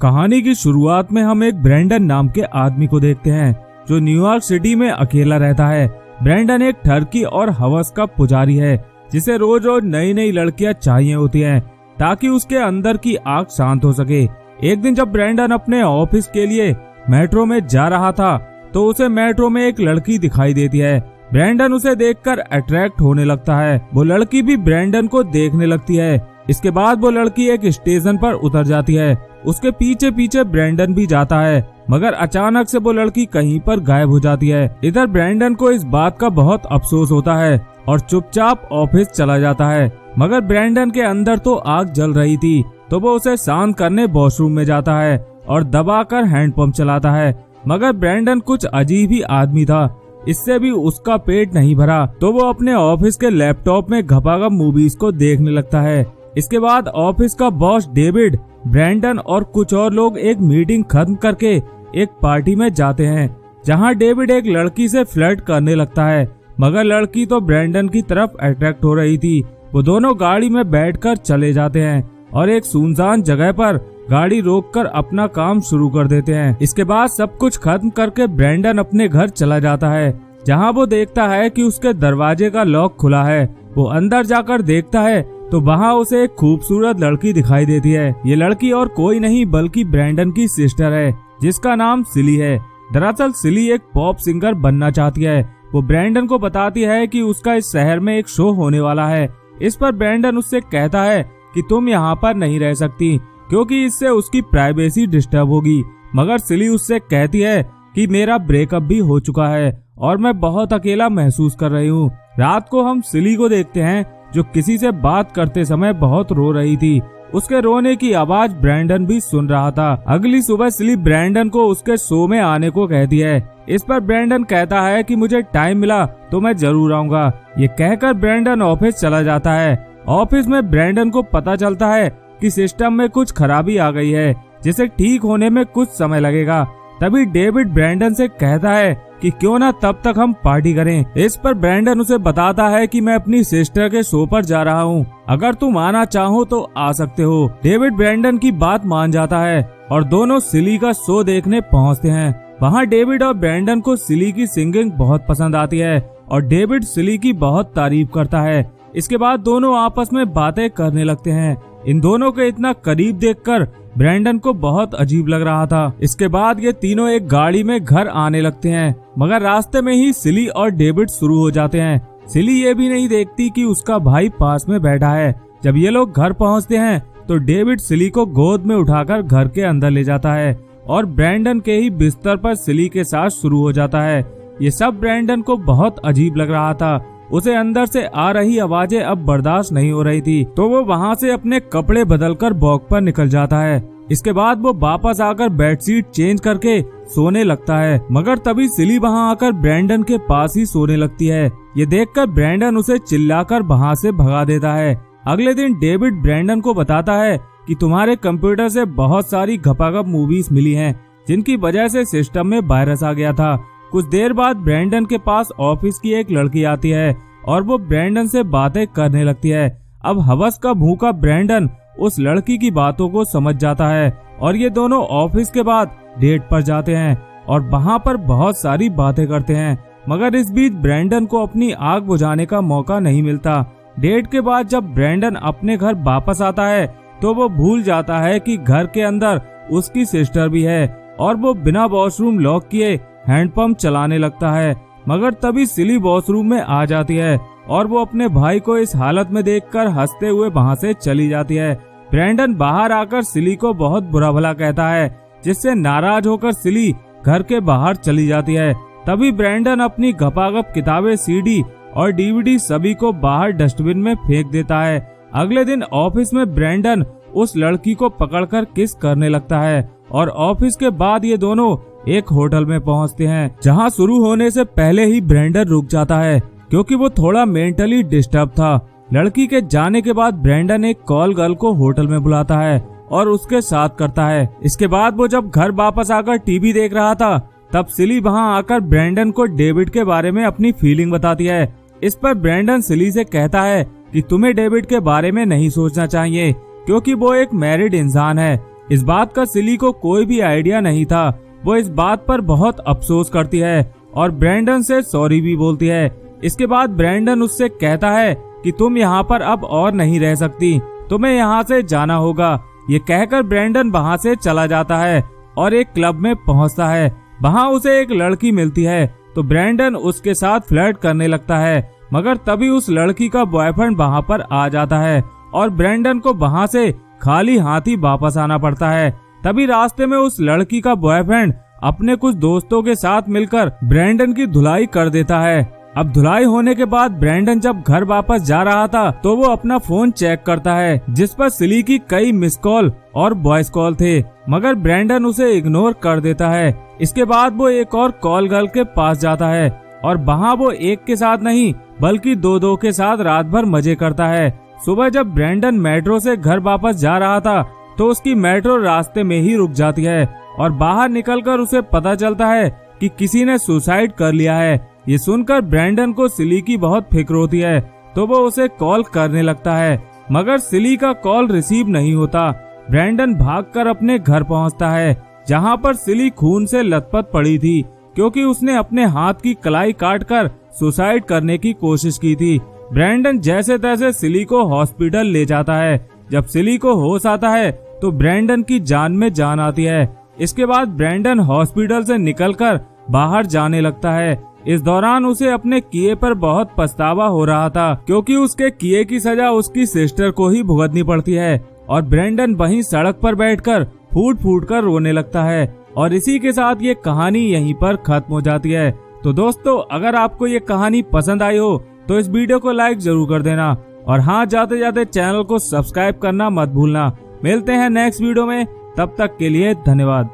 कहानी की शुरुआत में हम एक ब्रैंडन नाम के आदमी को देखते हैं जो न्यूयॉर्क सिटी में अकेला रहता है। ब्रैंडन एक ठरकी और हवस का पुजारी है जिसे रोज रोज नई नई लड़कियां चाहिए होती हैं ताकि उसके अंदर की आग शांत हो सके। एक दिन जब ब्रैंडन अपने ऑफिस के लिए मेट्रो में जा रहा था तो उसे मेट्रो में एक लड़की दिखाई देती है। ब्रैंडन उसे देखकर अट्रैक्ट होने लगता है। वो लड़की भी ब्रैंडन को देखने लगती है। इसके बाद वो लड़की एक स्टेशन पर उतर जाती है। उसके पीछे पीछे ब्रैंडन भी जाता है मगर अचानक से वो लड़की कहीं पर गायब हो जाती है। इधर ब्रैंडन को इस बात का बहुत अफसोस होता है और चुपचाप ऑफिस चला जाता है। मगर ब्रैंडन के अंदर तो आग जल रही थी तो वो उसे शांत करने वॉशरूम में जाता है और दबाकर हैंडपंप चलाता है। मगर ब्रैंडन कुछ अजीब ही आदमी था, इससे भी उसका पेट नहीं भरा तो वो अपने ऑफिस के लैपटॉप में घपाघप मूवीज को देखने लगता है। इसके बाद ऑफिस का बॉस डेविड, ब्रैंडन और कुछ और लोग एक मीटिंग खत्म करके एक पार्टी में जाते हैं जहां डेविड एक लड़की से फ्लर्ट करने लगता है मगर लड़की तो ब्रैंडन की तरफ अट्रैक्ट हो रही थी। वो दोनों गाड़ी में बैठकर चले जाते हैं और एक सुनसान जगह पर गाड़ी रोककर अपना काम शुरू कर देते हैं। इसके बाद सब कुछ खत्म करके ब्रैंडन अपने घर चला जाता है जहां वो देखता है कि उसके दरवाजे का लॉक खुला है। वो अंदर जाकर देखता है तो वहाँ उसे एक खूबसूरत लड़की दिखाई देती है। ये लड़की और कोई नहीं बल्कि ब्रैंडन की सिस्टर है जिसका नाम सिली है। दरअसल सिली एक पॉप सिंगर बनना चाहती है। वो ब्रैंडन को बताती है कि उसका इस शहर में एक शो होने वाला है। इस पर ब्रैंडन उससे कहता है कि तुम यहाँ पर नहीं रह सकती क्योंकि इससे उसकी प्राइवेसी डिस्टर्ब होगी। मगर सिली उससे कहती है कि मेरा ब्रेकअप भी हो चुका है और मैं बहुत अकेला महसूस कर रही हूँ। रात को हम सिली को देखते हैं जो किसी से बात करते समय बहुत रो रही थी। उसके रोने की आवाज ब्रैंडन भी सुन रहा था। अगली सुबह सिली ब्रैंडन को उसके शो में आने को कहती है। इस पर ब्रैंडन कहता है कि मुझे टाइम मिला तो मैं जरूर आऊंगा। ये कहकर ब्रैंडन ऑफिस चला जाता है। ऑफिस में ब्रैंडन को पता चलता है कि सिस्टम में कुछ खराबी आ गई है जिसे ठीक होने में कुछ समय लगेगा। तभी डेविड ब्रैंडन से कहता है कि क्यों ना तब तक हम पार्टी करें। इस पर ब्रैंडन उसे बताता है कि मैं अपनी सिस्टर के शो पर जा रहा हूँ, अगर तुम आना चाहो तो आ सकते हो। डेविड ब्रैंडन की बात मान जाता है और दोनों सिली का शो देखने पहुँचते हैं। वहाँ डेविड और ब्रैंडन को सिली की सिंगिंग बहुत पसंद आती है और डेविड सिली की बहुत तारीफ करता है। इसके बाद दोनों आपस में बातें करने लगते हैं। इन दोनों के इतना करीब देखकर ब्रैंडन को बहुत अजीब लग रहा था। इसके बाद ये तीनों एक गाड़ी में घर आने लगते हैं मगर रास्ते में ही सिली और डेविड शुरू हो जाते हैं। सिली ये भी नहीं देखती कि उसका भाई पास में बैठा है। जब ये लोग घर पहुंचते हैं तो डेविड सिली को गोद में उठाकर घर के अंदर ले जाता है और ब्रैंडन के ही बिस्तर पर सिली के साथ शुरू हो जाता है। ये सब ब्रैंडन को बहुत अजीब लग रहा था। उसे अंदर से आ रही आवाजें अब बर्दाश्त नहीं हो रही थी तो वो वहाँ से अपने कपड़े बदलकर वॉक पर निकल जाता है। इसके बाद वो वापस आकर बेडशीट चेंज करके सोने लगता है मगर तभी सिली वहाँ आकर ब्रैंडन के पास ही सोने लगती है। ये देखकर ब्रैंडन उसे चिल्लाकर वहाँ से भगा देता है। अगले दिन डेविड ब्रैंडन को बताता है कि तुम्हारे कंप्यूटर से बहुत सारी घपाघप मूवीज मिली हैं जिनकी वजह से सिस्टम में वायरस आ गया था। कुछ देर बाद ब्रैंडन के पास ऑफिस की एक लड़की आती है और वो ब्रैंडन से बातें करने लगती है। अब हवस का भूखा ब्रैंडन उस लड़की की बातों को समझ जाता है और ये दोनों ऑफिस के बाद डेट पर जाते हैं और वहाँ पर बहुत सारी बातें करते हैं। मगर इस बीच ब्रैंडन को अपनी आग बुझाने का मौका नहीं मिलता। डेट के बाद जब ब्रैंडन अपने घर वापस आता है तो वो भूल जाता है कि घर के अंदर उसकी सिस्टर भी है और वो बिना वॉशरूम लॉक किए हैंडपंप चलाने लगता है। मगर तभी सिली वॉशरूम में आ जाती है और वो अपने भाई को इस हालत में देखकर हंसते हुए वहाँ से चली जाती है। ब्रैंडन बाहर आकर सिली को बहुत बुरा भला कहता है जिससे नाराज होकर सिली घर के बाहर चली जाती है। तभी ब्रैंडन अपनी घपाघप किताबें, सीडी और डीवीडी सभी को बाहर डस्टबिन में फेंक देता है। अगले दिन ऑफिस में ब्रैंडन उस लड़की को पकड़कर किस करने लगता है और ऑफिस के बाद ये दोनों एक होटल में पहुंचते हैं जहां शुरू होने से पहले ही ब्रैंडन रुक जाता है क्योंकि वो थोड़ा मेंटली डिस्टर्ब था। लड़की के जाने के बाद ब्रैंडन एक कॉल गर्ल को होटल में बुलाता है और उसके साथ करता है। इसके बाद वो जब घर वापस आकर टीवी देख रहा था तब सिली वहां आकर ब्रैंडन को डेविड के बारे में अपनी फीलिंग बताती है। इस पर ब्रैंडन सिली से कहता है कि तुम्हें डेविड के बारे में नहीं सोचना चाहिए क्योंकि वो एक मैरिड इंसान है इस बात का सिली को कोई भी आइडिया नहीं था। वो इस बात पर बहुत अफसोस करती है और ब्रैंडन से सॉरी भी बोलती है। इसके बाद ब्रैंडन उससे कहता है कि तुम यहाँ पर अब और नहीं रह सकती, तुम्हें यहाँ से जाना होगा। ये कहकर ब्रैंडन वहाँ से चला जाता है और एक क्लब में पहुँचता है। वहाँ उसे एक लड़की मिलती है तो ब्रैंडन उसके साथ फ्लर्ट करने लगता है, मगर तभी उस लड़की का बॉयफ्रेंड वहाँ पर आ जाता है और ब्रैंडन को वहाँ से खाली हाथ ही वापस आना पड़ता है। तभी रास्ते में उस लड़की का बॉयफ्रेंड अपने कुछ दोस्तों के साथ मिलकर ब्रैंडन की धुलाई कर देता है। अब धुलाई होने के बाद ब्रैंडन जब घर वापस जा रहा था तो वो अपना फोन चेक करता है, जिस पर सिली की कई मिस कॉल और वॉइस कॉल थे, मगर ब्रैंडन उसे इग्नोर कर देता है। इसके बाद वो एक और कॉल गर्ल के पास जाता है और वहाँ वो एक के साथ नहीं बल्कि दो के साथ रात भर मजे करता है। सुबह जब ब्रैंडन मेट्रो से घर वापस जा रहा था तो उसकी मेट्रो रास्ते में ही रुक जाती है और बाहर निकलकर उसे पता चलता है कि किसी ने सुसाइड कर लिया है। ये सुनकर ब्रैंडन को सिली की बहुत फिक्र होती है तो वो उसे कॉल करने लगता है, मगर सिली का कॉल रिसीव नहीं होता। ब्रैंडन भागकर अपने घर पहुंचता है जहां पर सिली खून से लथपथ पड़ी थी क्योंकि उसने अपने हाथ की कलाई काटकर सुसाइड करने की कोशिश की थी। ब्रैंडन जैसे तैसे सिली को हॉस्पिटल ले जाता है। जब सिली को होश आता है तो ब्रैंडन की जान में जान आती है। इसके बाद ब्रैंडन हॉस्पिटल से निकलकर बाहर जाने लगता है। इस दौरान उसे अपने किए पर बहुत पछतावा हो रहा था क्योंकि उसके किए की सजा उसकी सिस्टर को ही भुगतनी पड़ती है और ब्रैंडन वहीं सड़क पर बैठकर फूट फूट कर रोने लगता है। और इसी के साथ ये कहानी यहीं पर खत्म हो जाती है। तो दोस्तों, अगर आपको ये कहानी पसंद आई हो तो इस वीडियो को लाइक जरूर कर देना और हाँ, जाते जाते चैनल को सब्सक्राइब करना मत भूलना। मिलते हैं नेक्स्ट वीडियो में, तब तक के लिए धन्यवाद।